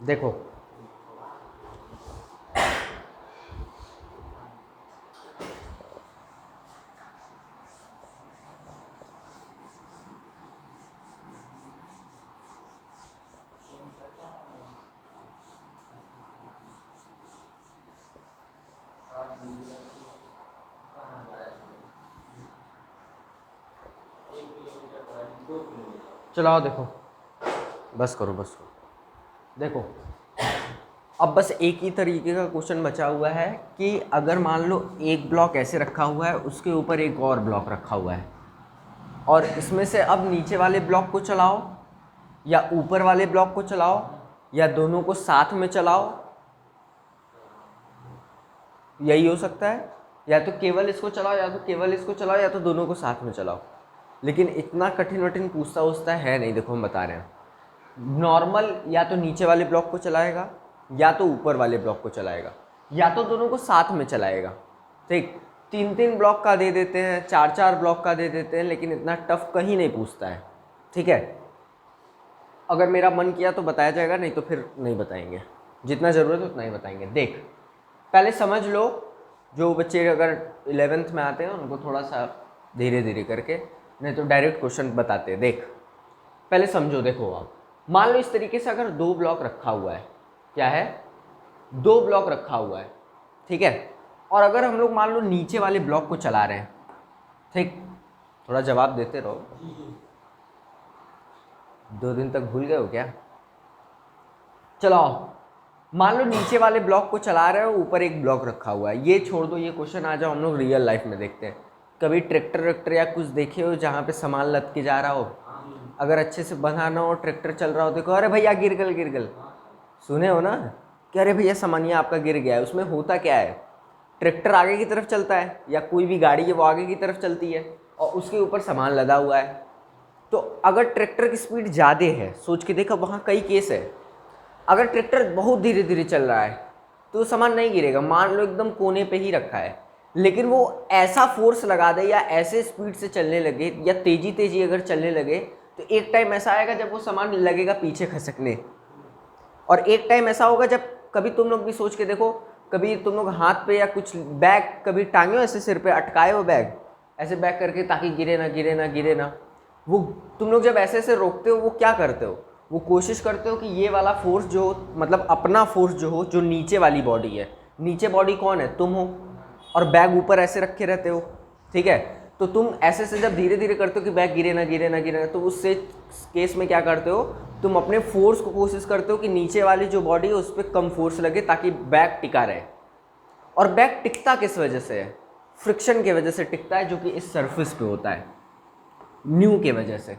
देखो चलाओ, देखो बस करो, बस करो। देखो अब बस एक ही तरीके का क्वेश्चन बचा हुआ है कि अगर मान लो एक ब्लॉक ऐसे रखा हुआ है, उसके ऊपर एक और ब्लॉक रखा हुआ है, और इसमें से अब नीचे वाले ब्लॉक को चलाओ या ऊपर वाले ब्लॉक को चलाओ या दोनों को साथ में चलाओ, यही हो सकता है। या तो केवल इसको चलाओ या तो केवल इसको चलाओ या तो दोनों को साथ में चलाओ। लेकिन इतना कठिन वठिन पूछता उछता है नहीं। देखो हम बता रहे हैं, नॉर्मल या तो नीचे वाले ब्लॉक को चलाएगा या तो ऊपर वाले ब्लॉक को चलाएगा या तो दोनों को साथ में चलाएगा। ठीक, 3-3 ब्लॉक का दे देते हैं, 4-4 ब्लॉक का दे देते हैं, लेकिन इतना टफ कहीं नहीं पूछता है। ठीक है, अगर मेरा मन किया तो बताया जाएगा, नहीं तो फिर नहीं बताएंगे, जितना ज़रूरत है उतना ही बताएंगे। देख पहले समझ लो, जो बच्चे अगर 11th में आते हैं उनको थोड़ा सा धीरे धीरे करके, नहीं तो डायरेक्ट क्वेश्चन बताते हैं। देख पहले समझो। देखो आप मान लो इस तरीके से अगर 2 ब्लॉक रखा हुआ है, क्या है, 2 ब्लॉक रखा हुआ है, ठीक है, और अगर हम लोग मान लो नीचे वाले ब्लॉक को चला रहे हैं, ठीक, थोड़ा जवाब देते रहो, 2 दिन तक भूल गए हो क्या? चलाओ, मान लो नीचे वाले ब्लॉक को चला रहे हो, ऊपर एक ब्लॉक रखा हुआ है। ये छोड़ दो, ये क्वेश्चन आ जाओ हम लोग रियल लाइफ में देखते हैं। कभी ट्रैक्टर वैक्टर या कुछ देखे हो जहाँ पे सामान लद के जा रहा हो, अगर अच्छे से बंधाना हो, ट्रैक्टर चल रहा हो, देखो अरे भैया गिर गल, सुने हो ना कि अरे भैया सामानिया आपका गिर गया है। उसमें होता क्या है, ट्रैक्टर आगे की तरफ चलता है या कोई भी गाड़ी है वो आगे की तरफ चलती है और उसके ऊपर सामान लदा हुआ है। तो अगर ट्रैक्टर की स्पीड ज़्यादा है, सोच के देखो, वहाँ कई केस है, अगर ट्रैक्टर बहुत धीरे धीरे चल रहा है तो सामान नहीं गिरेगा, मान लो एकदम कोने पे ही रखा है, लेकिन वो ऐसा फोर्स लगा दे या ऐसे स्पीड से चलने लगे या तेजी अगर चलने लगे तो एक टाइम ऐसा आएगा जब वो सामान लगेगा पीछे खसकने, और एक टाइम ऐसा होगा जब, कभी तुम लोग भी सोच के देखो, कभी तुम लोग हाथ पे या कुछ बैग कभी टांगे हो ऐसे सिर पे अटकाए हो बैग, ऐसे बैग करके ताकि गिरे ना, वो तुम लोग जब ऐसे ऐसे रोकते हो वो क्या करते हो, वो कोशिश करते हो कि ये वाला फोर्स जो, मतलब अपना फोर्स जो हो, जो नीचे वाली बॉडी है, नीचे बॉडी कौन है, तुम हो, और बैग ऊपर ऐसे रखे रहते हो, ठीक है, तो तुम ऐसे से जब धीरे धीरे करते हो कि बैग गिरे ना, तो उससे केस में क्या करते हो, तुम अपने फोर्स को कोशिश करते हो कि नीचे वाली जो बॉडी है उस पर कम फोर्स लगे ताकि बैग टिका रहे। और बैग टिकता किस वजह से है, फ्रिक्शन की वजह से टिकता है, जो कि इस सरफेस पे होता है, न्यू के वजह से।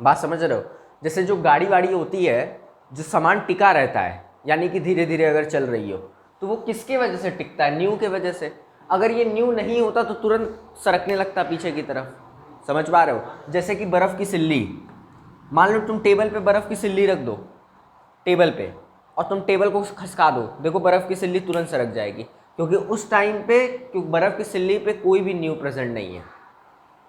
बात समझ रहे हो? जैसे जो गाड़ी वाड़ी होती है, जो सामान टिका रहता है, यानी कि धीरे धीरे अगर चल रही हो, तो वो किसके वजह से टिकता है, न्यू के वजह से। अगर ये न्यू नहीं होता तो तुरंत सरकने लगता पीछे की तरफ। समझ पा रहे हो? जैसे कि बर्फ़ की सिल्ली, मान लो तुम टेबल पे बर्फ़ की सिल्ली रख दो, टेबल पे, और तुम टेबल को खसका दो, देखो बर्फ़ की सिल्ली तुरंत सरक जाएगी, क्योंकि उस टाइम पे क्योंकि बर्फ़ की सिल्ली पे कोई भी न्यू प्रेजेंट नहीं है,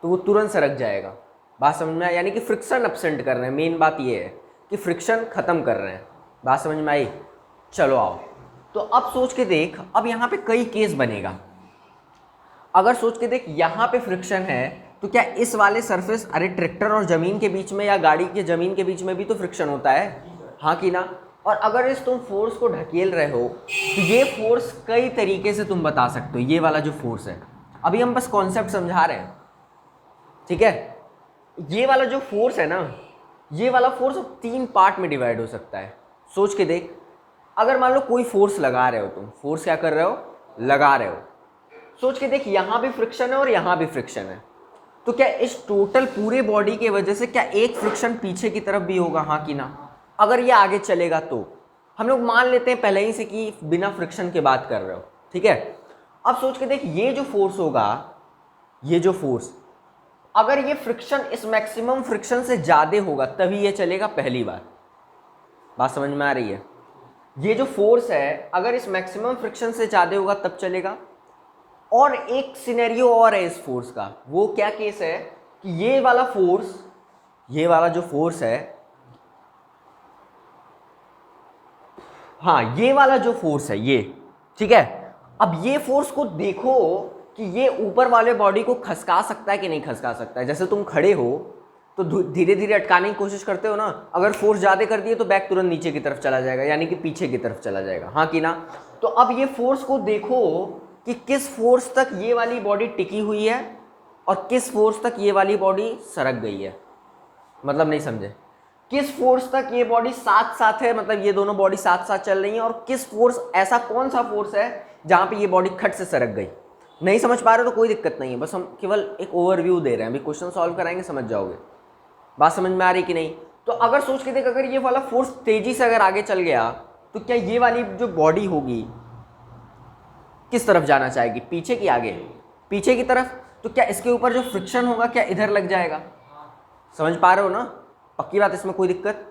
तो वो तुरंत सरक जाएगा। बात समझ में आई? यानी कि फ्रिक्शन अपसेंट कर रहे हैं, मेन बात ये है कि फ्रिक्शन ख़त्म कर रहे हैं। बात समझ में आई? चलो आओ, तो अब सोच के देख, अब यहाँ पे कई केस बनेगा। अगर सोच के देख, यहाँ पे फ्रिक्शन है तो क्या इस वाले सरफेस, अरे ट्रैक्टर और ज़मीन के बीच में या गाड़ी के ज़मीन के बीच में भी तो फ्रिक्शन होता है, हाँ कि ना? और अगर इस तुम फोर्स को ढकेल रहे हो तो ये फोर्स कई तरीके से तुम बता सकते हो। ये वाला जो फोर्स है, अभी हम बस कॉन्सेप्ट समझा रहे हैं, ठीक है? ये वाला जो फोर्स है ना, ये वाला फोर्स 3 पार्ट में डिवाइड हो सकता है। सोच के देख, अगर मान लो कोई फोर्स लगा रहे हो, तुम फोर्स क्या कर रहे हो, लगा रहे हो, सोच के देख, यहां भी फ्रिक्शन है और यहां भी फ्रिक्शन है, तो क्या इस टोटल पूरे बॉडी के वजह से क्या एक फ्रिक्शन पीछे की तरफ भी होगा, हाँ कि ना? अगर ये आगे चलेगा तो हम लोग मान लेते हैं पहले ही से कि बिना फ्रिक्शन के बात कर रहे हो, ठीक है? अब सोच के देख, ये जो फोर्स होगा, ये जो फोर्स, अगर ये फ्रिक्शन इस मैक्सिमम फ्रिक्शन से ज़्यादा होगा तभी ये चलेगा, पहली बार। बात समझ में आ रही है? ये जो फोर्स है अगर इस मैक्सिमम फ्रिक्शन से ज़्यादा होगा तब चलेगा। और एक सिनेरियो और है इस फोर्स का, वो क्या केस है कि ये वाला फोर्स, ये वाला जो फोर्स है, हाँ ये वाला जो फोर्स है ये, ठीक है। अब ये फोर्स को देखो कि ये ऊपर वाले बॉडी को खसका सकता है कि नहीं खसका सकता है। जैसे तुम खड़े हो तो धीरे धीरे अटकाने की कोशिश करते हो ना, अगर फोर्स ज़्यादा कर दिए तो बैक तुरंत नीचे की तरफ चला जाएगा, यानी कि पीछे की तरफ चला जाएगा, हाँ कि ना। तो अब ये फोर्स को देखो कि किस फोर्स तक ये वाली बॉडी टिकी हुई है और किस फोर्स तक ये वाली बॉडी सरक गई है। मतलब नहीं समझे, किस फोर्स तक ये बॉडी साथ साथ है, मतलब ये दोनों बॉडी साथ साथ चल रही हैं, और किस फोर्स, ऐसा कौन सा फोर्स है जहाँ पे ये बॉडी खट से सरक गई। नहीं समझ पा रहे हो तो कोई दिक्कत नहीं है, बस हम केवल एक ओवरव्यू दे रहे हैं, अभी क्वेश्चन सॉल्व कराएंगे समझ जाओगे। बात समझ में आ रही कि नहीं। तो अगर सोच के देख, अगर ये वाला फोर्स तेजी से अगर आगे चल गया तो क्या ये वाली जो बॉडी होगी किस तरफ जाना चाहेगी, पीछे की आगे, पीछे की तरफ। तो क्या इसके ऊपर जो फ्रिक्शन होगा क्या इधर लग जाएगा। समझ पा रहे हो ना, पक्की बात, इसमें कोई दिक्कत।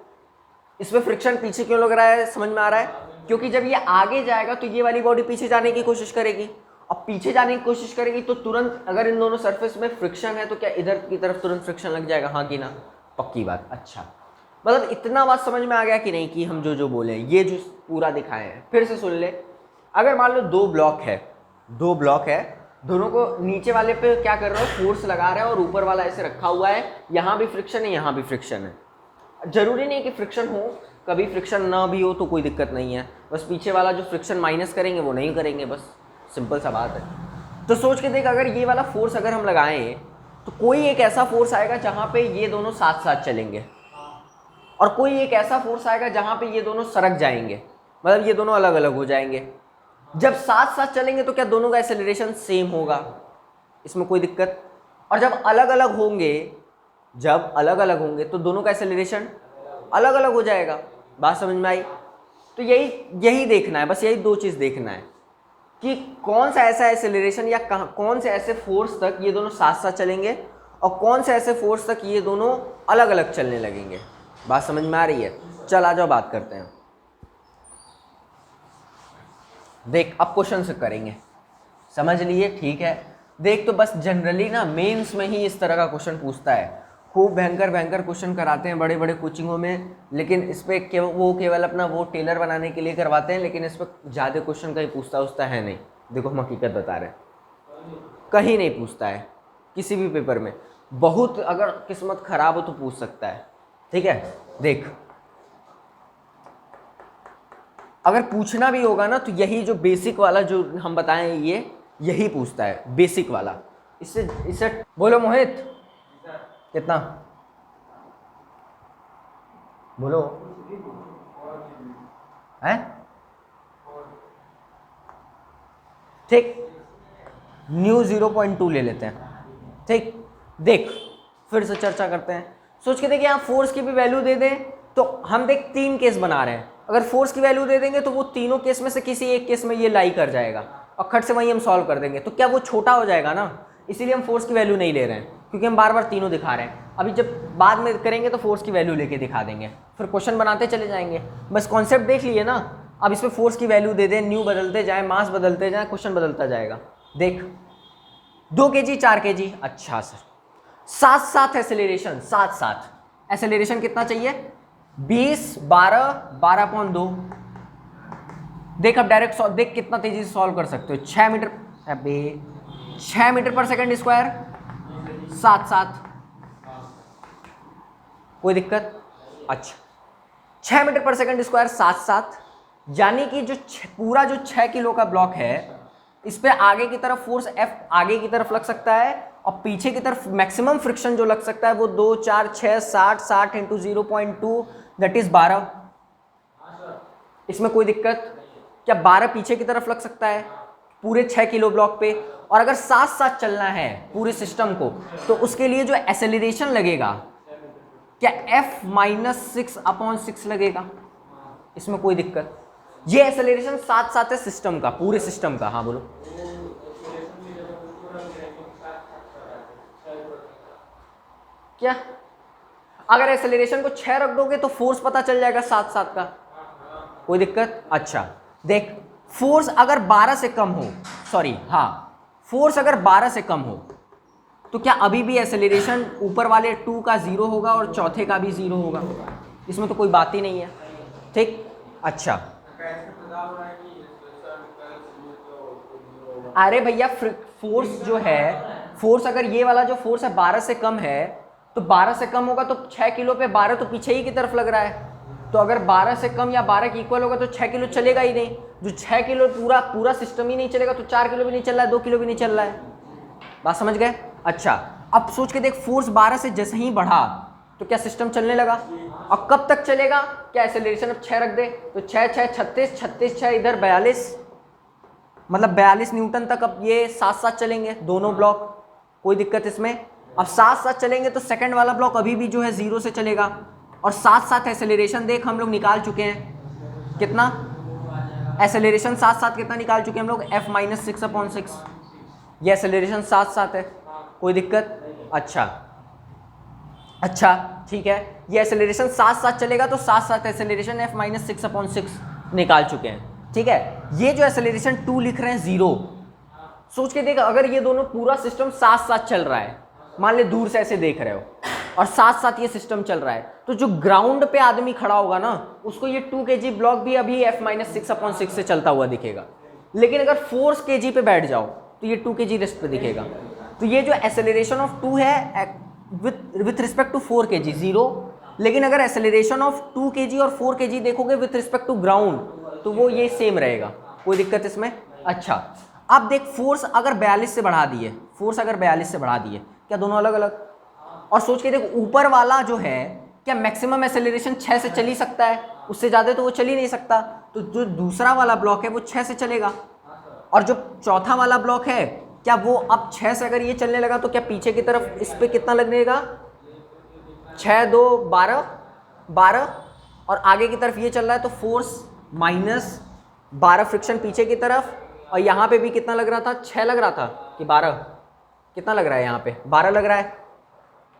इसमें फ्रिक्शन पीछे क्यों लग रहा है, समझ में आ रहा है, क्योंकि जब ये आगे जाएगा तो ये वाली बॉडी पीछे जाने की कोशिश करेगी, और पीछे जाने की कोशिश करेगी तो तुरंत अगर इन दोनों सरफेस में फ्रिक्शन है तो क्या इधर की तरफ तुरंत फ्रिक्शन लग जाएगा, हाँ कि ना। पक्की बात। अच्छा, मतलब इतना बात समझ में आ गया कि नहीं, कि हम जो जो बोले ये जो पूरा दिखाए हैं फिर से सुन ले। अगर मान लो दो ब्लॉक है, दोनों को नीचे वाले पे क्या कर रहे हो, फोर्स लगा रहे हैं, और ऊपर वाला ऐसे रखा हुआ है, यहाँ भी फ्रिक्शन है यहाँ भी फ्रिक्शन है। जरूरी नहीं है कि फ्रिक्शन हो, कभी फ्रिक्शन ना भी हो तो कोई दिक्कत नहीं है, बस पीछे वाला जो फ्रिक्शन माइनस करेंगे वो नहीं करेंगे, बस सिंपल सा बात है। तो सोच के देख, अगर ये वाला फोर्स अगर हम लगाएं तो कोई एक ऐसा फोर्स आएगा जहाँ पे ये दोनों साथ साथ चलेंगे, और कोई एक ऐसा फोर्स आएगा जहाँ पे ये दोनों सरक जाएंगे, मतलब ये दोनों अलग अलग हो जाएंगे। जब साथ साथ चलेंगे तो क्या दोनों का एक्सेलरेशन सेम होगा, इसमें कोई दिक्कत। और जब अलग अलग होंगे तो दोनों का एक्सेलरेशन अलग अलग हो जाएगा। बात समझ में आई। तो यही देखना है, बस यही दो चीज़ देखना है कि कौन सा ऐसा एक्सेलरेशन या कौन से ऐसे फोर्स तक ये दोनों साथ साथ चलेंगे और कौन से ऐसे फोर्स तक ये दोनों अलग अलग चलने लगेंगे। बात समझ में आ रही है। चल आ जाओ बात करते हैं। देख अब क्वेश्चन से करेंगे, समझ लिए, ठीक है। देख तो बस जनरली ना मेंस में ही इस तरह का क्वेश्चन पूछता है, खूब भयंकर क्वेश्चन कराते हैं बड़े बड़े कोचिंगों में, लेकिन इस पर केवल अपना वो टेलर बनाने के लिए करवाते हैं, लेकिन इस पर ज़्यादा क्वेश्चन कहीं पूछता है नहीं। देखो हम हकीकत बता रहे हैं, कहीं नहीं पूछता है किसी भी पेपर में। बहुत अगर किस्मत खराब हो तो पूछ सकता है, ठीक है। देख अगर पूछना भी होगा ना तो यही जो बेसिक वाला जो हम बताएं यही पूछता है, बेसिक वाला। इससे बोलो मोहित कितना, बोलो है, ठीक। न्यू 0.2 ले लेते हैं, ठीक। देख फिर से चर्चा करते हैं। सोच के देखिए, यहाँ फोर्स की भी वैल्यू दे दें तो हम देख 3 केस बना रहे हैं। अगर फोर्स की वैल्यू दे देंगे तो वो तीनों केस में से किसी एक केस में ये लाई कर जाएगा और खट से वही हम सॉल्व कर देंगे। तो क्या वो छोटा हो जाएगा ना, इसीलिए हम फोर्स की वैल्यू नहीं ले रहे हैं, क्योंकि हम बार बार तीनों दिखा रहे हैं। अभी जब बाद में करेंगे तो फोर्स की वैल्यू लेके दिखा देंगे, फिर क्वेश्चन बनाते चले जाएंगे। बस कॉन्सेप्ट देख लिए ना। अब इसमें फोर्स की वैल्यू दे दें, न्यू बदलते जाए, मास बदलते जाए, क्वेश्चन बदलता जाएगा। देख 2 kg 4 kg, अच्छा सर, साथ साथ एक्सेलरेशन, साथ साथ एक्सेलरेशन कितना चाहिए, 20 12 12.2। देख अब डायरेक्ट देख कितना तेजी से सॉल्व कर सकते हो। 6 मीटर, अबे 6 मीटर पर सेकंड स्क्वायर, साथ साथ, कोई दिक्कत। अच्छा 6 मीटर पर सेकंड स्क्वायर साथ साथ, यानी कि जो पूरा जो 6 किलो का ब्लॉक है इस पे आगे की तरफ फोर्स F आगे की तरफ लग सकता है, और पीछे की तरफ मैक्सिमम फ्रिक्शन जो लग सकता है वो 2 4 6 60 इंटू 0.2 दैट इज 12। इसमें कोई दिक्कत क्या, 12 पीछे की तरफ लग सकता है पूरे 6 किलो ब्लॉक पे। और अगर साथ साथ चलना है पूरे सिस्टम को तो उसके लिए जो एक्सेलरेशन लगेगा क्या F-6/6 लगेगा, इसमें कोई दिक्कत। ये एक्सेलरेशन साथ साथ है सिस्टम का, पूरे सिस्टम का। हाँ बोलो, क्या अगर एक्सेलरेशन को 6 रख दोगे तो फोर्स पता चल जाएगा साथ साथ का, कोई दिक्कत। अच्छा देख फोर्स अगर 12 से कम हो, सॉरी हाँ फोर्स अगर 12 से कम हो तो क्या अभी भी एक्सेलरेशन ऊपर वाले 2 का 0 होगा और चौथे का भी 0 होगा, इसमें तो कोई बात ही नहीं है, ठीक। अच्छा अरे भैया फोर्स जो है, फोर्स अगर ये वाला जो फोर्स है 12 से कम है, तो 12 से कम होगा तो 6 किलो पे 12 तो पीछे ही की तरफ लग रहा है। तो अगर 12 से कम या 12 के इक्वल होगा तो 6 किलो चलेगा ही नहीं। जो 6 किलो पूरा सिस्टम ही नहीं चलेगा तो 4 किलो भी नहीं चल रहा है, 2 किलो भी नहीं चल रहा है। बात समझ गए? अच्छा, अब सोच के देख, फोर्स 12 से जैसे ही बढ़ा तो क्या सिस्टम चलने लगा? और कब तक चलेगा? क्या एक्सेलरेशन अब 6 रख दे तो 6 6 36, 36 6 इधर 42, मतलब 42 न्यूटन तक अब ये साथ साथ चलेंगे दोनों ब्लॉक, कोई दिक्कत इसमें? अब साथ साथ चलेंगे तो सेकंड वाला ब्लॉक अभी भी जो है 0 से चलेगा। और साथ साथ एक्सेलरेशन देख हम लोग निकाल चुके हैं कितना, एक्सेलरेशन साथ साथ कितना निकाल चुके हैं हम लोग, F-6/6। ये एक्सेलरेशन साथ साथ है, कोई दिक्कत? अच्छा ठीक है, ये एक्सेलरेशन साथ साथ चलेगा तो साथ साथ एक्सेलरेशन F-6/6 निकाल चुके हैं। ठीक है, ये जो एक्सेलरेशन 2 लिख रहे हैं 0, सोच के देख, अगर ये दोनों पूरा सिस्टम साथ साथ चल रहा है, मान ले दूर से ऐसे देख रहे हो और साथ साथ ये सिस्टम चल रहा है, तो जो ग्राउंड पे आदमी खड़ा होगा ना, उसको ये 2 kg ब्लॉक भी अभी F-6/6 से चलता हुआ दिखेगा। लेकिन अगर 4 kg पे बैठ जाओ तो ये 2 kg रेस्ट पे दिखेगा। तो ये जो एक्सेलरेशन ऑफ 2 है विथ रिस्पेक्ट टू 4 kg 0, लेकिन अगर एक्सेलरेशन ऑफ 2 kg और 4 kg देखोगे विथ रिस्पेक्ट टू ग्राउंड तो वो ये सेम रहेगा, कोई दिक्कत इसमें? अच्छा, अब देख, फोर्स अगर 42 से बढ़ा दिए, फोर्स अगर 42 से बढ़ा दिए, क्या दोनों अलग अलग? और सोच के देख, ऊपर वाला जो है क्या मैक्सिमम एक्सेलरेशन 6 से चल ही सकता है, उससे ज़्यादा तो वो चल ही नहीं सकता। तो जो दूसरा वाला ब्लॉक है वो 6 से चलेगा, और जो चौथा वाला ब्लॉक है क्या वो अब 6 से अगर ये चलने लगा तो क्या पीछे की तरफ इस पर कितना लगेगा? 6 2 12 12, और आगे की तरफ ये चल रहा है तो फोर्स -12 फ्रिक्शन पीछे की तरफ, और यहाँ पे भी कितना लग रहा था? 6 लग रहा था कि 12? कितना लग रहा है यहाँ पे? 12 लग रहा है।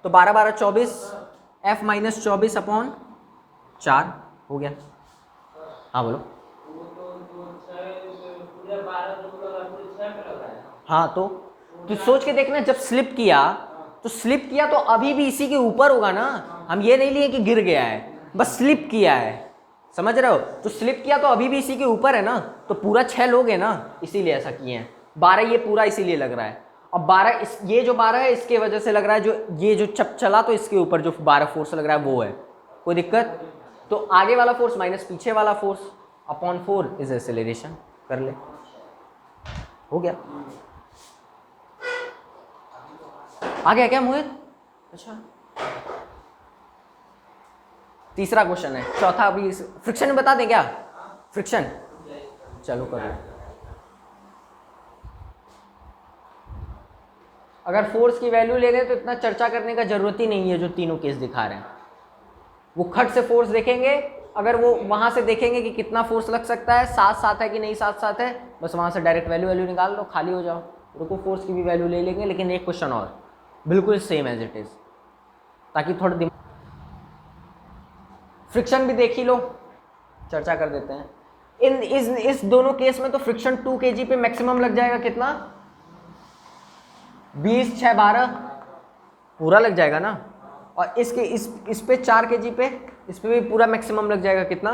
तो 12 12 24, F-24/4 हो गया। हाँ बोलो। हाँ तो सोच के देखना, जब स्लिप किया तो अभी भी इसी के ऊपर होगा ना। हम ये नहीं लिए कि गिर गया है, बस स्लिप किया है, समझ रहे हो? तो स्लिप किया तो अभी भी इसी के ऊपर है ना, तो पूरा 6 लोग हैं ना, इसीलिए ऐसा किए हैं। 12 ये पूरा इसीलिए लग रहा है, और 12 ये जो 12 है इसके वजह से लग रहा है, जो ये जो चला तो इसके ऊपर जो 12 फोर्स लग रहा है वो है, कोई दिक्कत? तो आगे वाला फोर्स माइनस पीछे वाला फोर्स अपॉन 4 इज एक्सेलरेशन, कर ले, हो गया। आ गया क्या मोहित? अच्छा, तीसरा क्वेश्चन है, चौथा अभी फ्रिक्शन में बता दें क्या? फ्रिक्शन चलो करो। अगर फोर्स की वैल्यू ले रहे हैं तो इतना चर्चा करने का जरूरत ही नहीं है, जो तीनों केस दिखा रहे हैं। वो खट से फोर्स देखेंगे, अगर वो वहां से देखेंगे कि कितना फोर्स लग सकता है, साथ साथ है कि नहीं साथ साथ है, बस वहां से डायरेक्ट वैल्यू निकाल लो, खाली हो जाओ। रुको, फोर्स की भी वैल्यू ले लेंगे, लेकिन एक क्वेश्चन और बिल्कुल सेम एज इट इज, ताकि थोड़ा दिमाग। फ्रिक्शन भी देख ही लो, चर्चा कर देते हैं। इस दोनों केस में तो फ्रिक्शन 2 kg पे मैक्सिमम लग जाएगा, कितना? 20 6 12 पूरा लग जाएगा ना, और इसके इस पे 4 kg पे, इस पे भी पूरा मैक्सिमम लग जाएगा, कितना?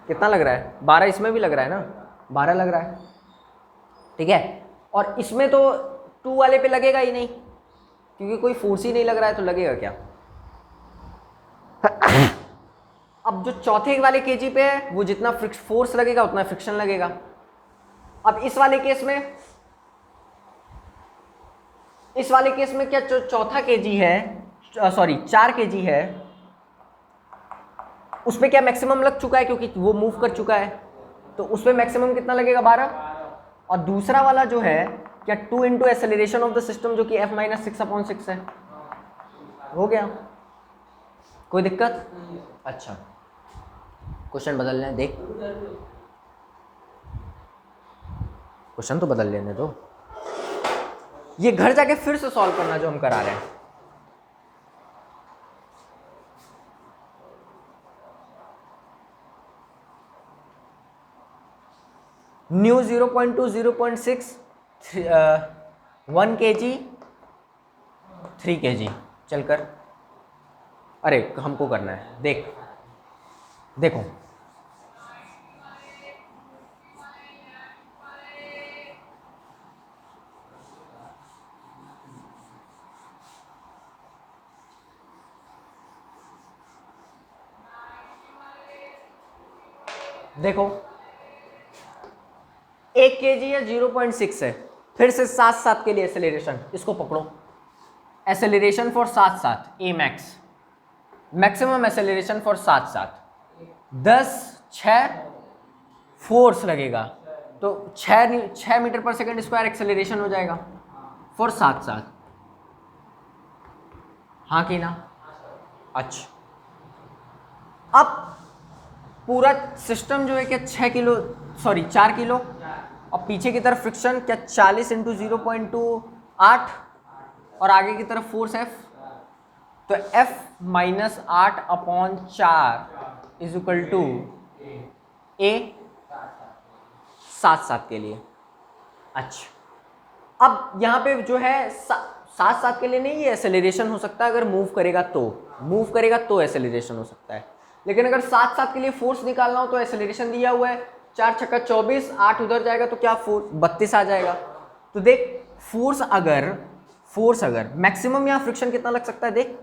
कितना लग रहा है? 12 इसमें भी लग रहा है ना, 12 लग रहा है, ठीक है। और इसमें तो 2 वाले पे लगेगा ही नहीं, क्योंकि कोई फोर्स ही नहीं लग रहा है, तो लगेगा क्या? अब जो चौथे वाले केजी पे है वो जितना फोर्स लगेगा उतना फ्रिक्शन लगेगा। अब इस वाले केस में क्या चौथा केजी है, सॉरी 4 केजी है, उस पे क्या मैक्सिमम लग चुका है क्योंकि वो मूव कर चुका है, तो उस पे मैक्सिमम कितना लगेगा? 12। और दूसरा वाला जो है क्या 2 into acceleration of the system जो कि F-6/6 है, हो गया, कोई दिक्कत? अच्छा, क्वेश्चन बदल लें, देख क्वेश्चन तो बदल लेने दो, ये घर जाके फिर से सॉल्व करना जो हम करा रहे हैं। न्यू 0.2 0.6 1 kg 3 kg चलकर। अरे हमको करना है, देख देखो देखो 1 kg या 0.6 है, फिर से 7 के लिए एक्सेलरेशन, इसको पकड़ो, acceleration for 7 A max, maximum acceleration for 7 10 6 force लगेगा, तो 6 मीटर पर सेकेंड स्क्वायर एक्सेलरेशन हो जाएगा फॉर 7 हाँ कि ना। अच्छा अब पूरा सिस्टम जो है क्या 4 किलो, और पीछे की तरफ फ्रिक्शन क्या 40 इंटू 0.28 और आगे की तरफ फोर्स F, तो F minus 8/4 is equal to A 7 के लिए। अच्छा अब यहाँ पे जो है 7 के लिए नहीं, ये एक्सेलरेशन हो सकता है अगर मूव करेगा तो एक्सेलरेशन हो सकता है, लेकिन अगर 7 के लिए फोर्स निकालना हो तो एक्सेलरेशन दिया हुआ है 4 छक्का 24, 8 उधर जाएगा तो क्या फोर्स 32 आ जाएगा। तो देख फोर्स अगर मैक्सिमम यहाँ फ्रिक्शन कितना लग सकता है, देख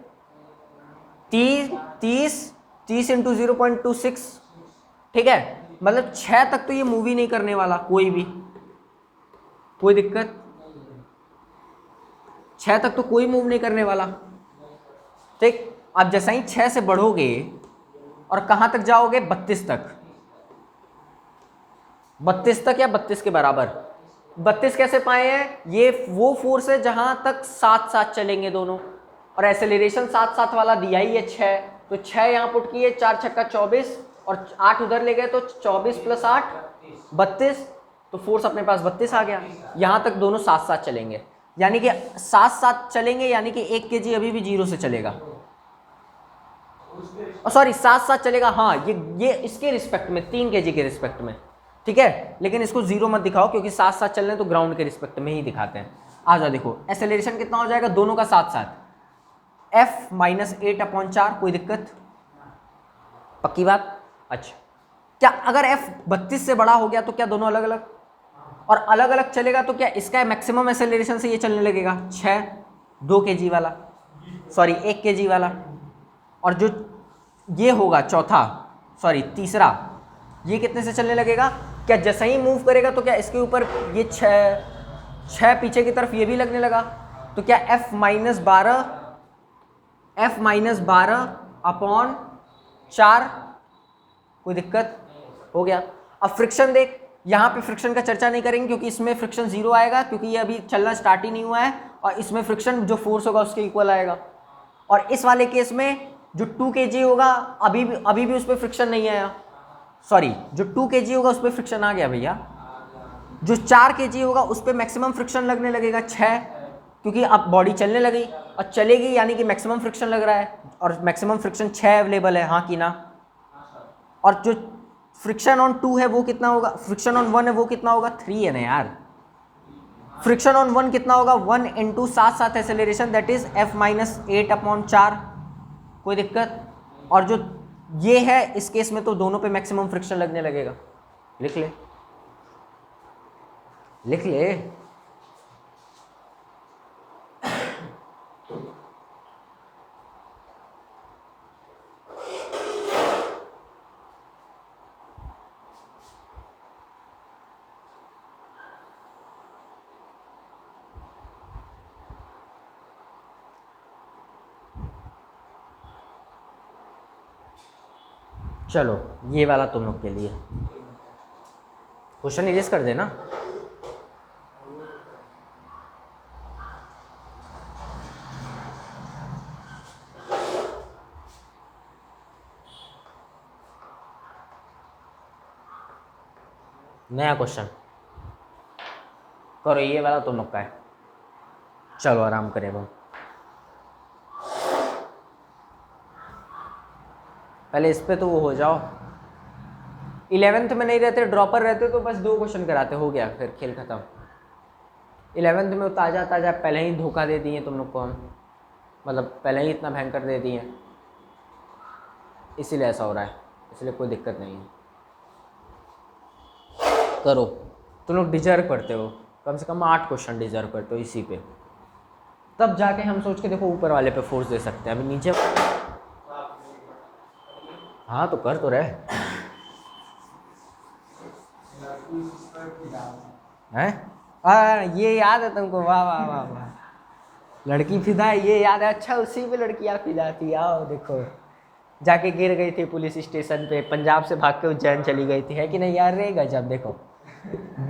30 इंटू 0.26, ठीक है, मतलब 6 तक तो ये मूव ही नहीं करने वाला, कोई दिक्कत, 6 तक तो कोई मूव नहीं करने वाला, ठीक। अब जैसा ही 6 से बढ़ोगे और कहां तक जाओगे 32 तक, 32 तक या 32 के बराबर, 32 कैसे पाए हैं, ये वो फोर्स है जहां तक साथ चलेंगे दोनों, और एक्सेलरेशन 7 वाला दिया ही है 6, तो 6 यहां पुट किए, 4 छक्का 24 और 8 उधर ले गए तो 24 + 8 32, तो फोर्स अपने पास 32 आ गया। यहां तक दोनों साथ चलेंगे, यानी कि साथ चलेंगे, यानी कि 1 kg अभी भी 0 से चलेगा, सॉरी साथ चलेगा, हाँ ये इसके रिस्पेक्ट में 3 kg के रिस्पेक्ट में, ठीक है, लेकिन इसको 0 मत दिखाओ क्योंकि साथ चलने तो ग्राउंड के रिस्पेक्ट में ही दिखाते हैं। आ जाओ देखो एक्सेलरेशन कितना हो जाएगा दोनों का साथ, F माइनस 8/4, कोई दिक्कत, पक्की बात। अच्छा क्या अगर F 32 से बड़ा हो गया तो क्या दोनों अलग अलग, और अलग अलग चलेगा तो क्या इसका मैक्सिमम एक्सेलरेशन से ये चलने लगेगा 2 kg वाला, सॉरी 1 kg वाला, और जो ये होगा तीसरा, ये कितने से चलने लगेगा, क्या जैसा ही मूव करेगा तो क्या इसके ऊपर ये 6 पीछे की तरफ ये भी लगने लगा, तो क्या F माइनस 12/4, कोई दिक्कत हो गया। अब फ्रिक्शन देख, यहाँ पे फ्रिक्शन का चर्चा नहीं करेंगे क्योंकि इसमें फ्रिक्शन 0 आएगा, क्योंकि ये अभी चलना स्टार्ट ही नहीं हुआ है, और इसमें फ्रिक्शन जो फोर्स होगा उसके इक्वल आएगा, और इस वाले केस में जो 2 kg होगा अभी भी उस पर फ्रिक्शन नहीं आया, सॉरी जो 2 kg होगा उस पर फ्रिक्शन आ गया भैया, जो 4 kg होगा उस पर मैक्सिमम फ्रिक्शन लगने लगेगा 6, क्योंकि अब बॉडी चलने लगी और चलेगी, यानी कि मैक्सिमम फ्रिक्शन लग रहा है, और मैक्सिमम फ्रिक्शन 6 अवेलेबल है, हाँ कि ना। और जो फ्रिक्शन ऑन 2 है वो कितना होगा, फ्रिक्शन ऑन 1 है वो कितना होगा, 3 है ना यार, फ्रिक्शन ऑन 1 कितना होगा, 1 into 7 acceleration, that is F minus 8/4, कोई दिक्कत। और जो ये है इस केस में तो दोनों पे मैक्सिमम फ्रिक्शन लगने लगेगा, लिख ले। चलो ये वाला तुम लोग के लिए क्वेश्चन इरेज कर देना। नया क्वेश्चन करो, ये वाला तुम लोग का है, चलो आराम करें वो, पहले इस पे तो वो हो जाओ, 11th में नहीं रहते, ड्रॉपर रहते तो बस 2 क्वेश्चन कराते, हो गया फिर खेल खत्म। 11th में ताज़ा पहले ही धोखा दे दिए तुम लोग को हम, मतलब पहले ही इतना भयंकर दे दिए, इसीलिए ऐसा हो रहा है, इसलिए कोई दिक्कत नहीं है। करो, तुम लोग डिजर्व करते हो, कम से कम 8 क्वेश्चन डिजर्व करते हो इसी पे, तब जाके हम सोच के देखो ऊपर वाले पे फोर्स दे सकते हैं। अभी नीचे हाँ तो कर तो रहे हैं। ये याद है तुमको? वाह वाह वाह वाह, लड़की फिदा है, ये याद है। अच्छा, उसी पे लड़कियाँ फिदा थी। आओ देखो, जाके गिर गई थी पुलिस स्टेशन पे, पंजाब से भाग के उज्जैन चली गई थी, है कि नहीं यार? रे गजब। देखो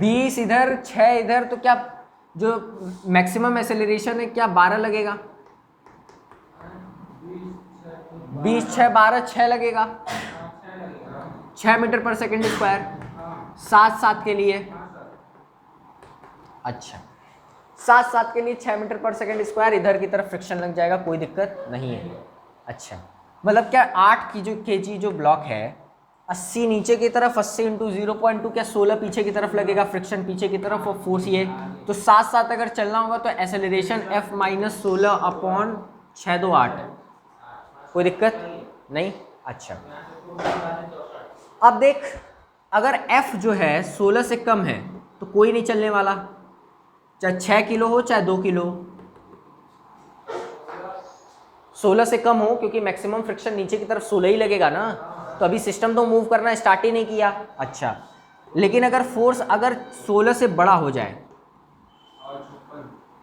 20 इधर 6 इधर, तो क्या जो मैक्सिमम एक्सेलरेशन है क्या 12 लगेगा? 20 6 12 6 लगेगा, 6 मीटर पर सेकंड स्क्वायर, 7 के लिए। अच्छा, 7 के लिए 6 मीटर पर सेकंड स्क्वायर, इधर की तरफ फ्रिक्शन लग जाएगा, कोई दिक्कत नहीं है। अच्छा, मतलब क्या 8 की जो केजी जो ब्लॉक है, 80 नीचे की तरफ, 80 इंटू 0.2, क्या 16 पीछे की तरफ लगेगा, फ्रिक्शन पीछे की तरफ और फोर्स ये। तो 7 अगर चलना होगा तो एक्सेलरेशन F माइनस 16 अपॉन 6 2 8, कोई दिक्कत नहीं। अच्छा, अब देख, अगर F जो है 16 से कम है तो कोई नहीं चलने वाला, चाहे 6 किलो हो चाहे 2 किलो, 16 से कम हो, क्योंकि मैक्सिमम फ्रिक्शन नीचे की तरफ 16 ही लगेगा ना। तो अभी सिस्टम तो मूव करना स्टार्ट ही नहीं किया। अच्छा, लेकिन अगर फोर्स अगर 16 से बड़ा हो जाए,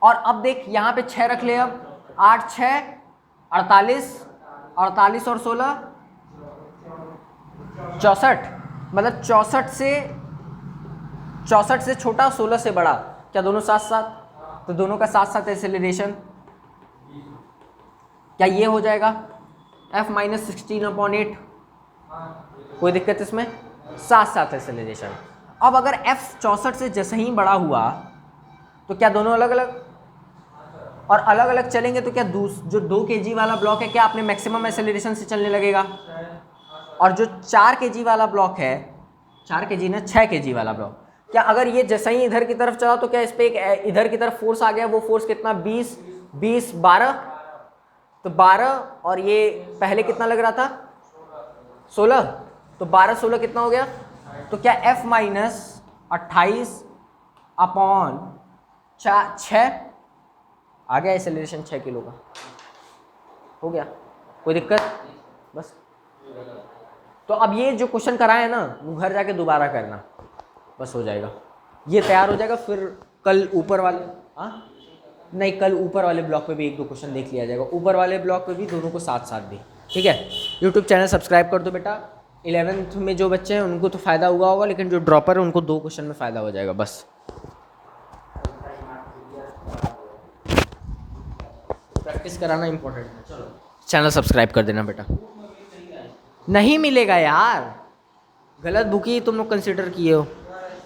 और अब देख यहाँ पे 6 रख ले, अब 8 6 48, 48 और 16 64, मतलब 64 से छोटा, 16 से बड़ा, क्या दोनों साथ साथ? तो दोनों का साथ साथ एक्सेलरेशन क्या ये हो जाएगा F माइनस 16 अपॉन 8, कोई दिक्कत इसमें? साथ साथ एक्सेलरेशन। अब अगर F 64 से जैसे ही बड़ा हुआ तो क्या दोनों अलग अलग, और अलग अलग चलेंगे तो क्या जो 2 kg वाला ब्लॉक है क्या अपने मैक्सिमम एक्सेलरेशन से चलने लगेगा, और जो 4 kg वाला ब्लॉक है, 4 kg ना 6 kg वाला ब्लॉक, क्या अगर ये जैसे ही इधर की तरफ चला तो क्या इस पे एक इधर की तरफ फोर्स आ गया, वो फोर्स कितना 20 20 12, तो 12, और ये पहले कितना लग रहा था 16, तो 12 16 कितना हो गया, तो क्या F माइनस 28 अपॉन 6 आ गया एक्सेलरेशन 6 किलो का, हो गया, कोई दिक्कत? बस। तो अब ये जो क्वेश्चन कराए ना वो घर जाके दोबारा करना, बस हो जाएगा, ये तैयार हो जाएगा। फिर कल ऊपर वाले नहीं, कल ऊपर वाले ब्लॉक पे भी 1-2 क्वेश्चन देख लिया जाएगा, ऊपर वाले ब्लॉक पे भी दोनों को साथ साथ भी, ठीक है। यूट्यूब चैनल सब्सक्राइब कर दो बेटा। 11th में जो बच्चे हैं उनको तो फ़ायदा हुआ होगा, लेकिन जो ड्रॉपर है उनको 2 क्वेश्चन में फ़ायदा हो जाएगा बस। प्रैक्टिस कराना इंपॉर्टेंट है। चलो चैनल सब्सक्राइब कर देना बेटा। नहीं मिलेगा यार, गलत बुक ही तुम लोग कंसिडर किए हो।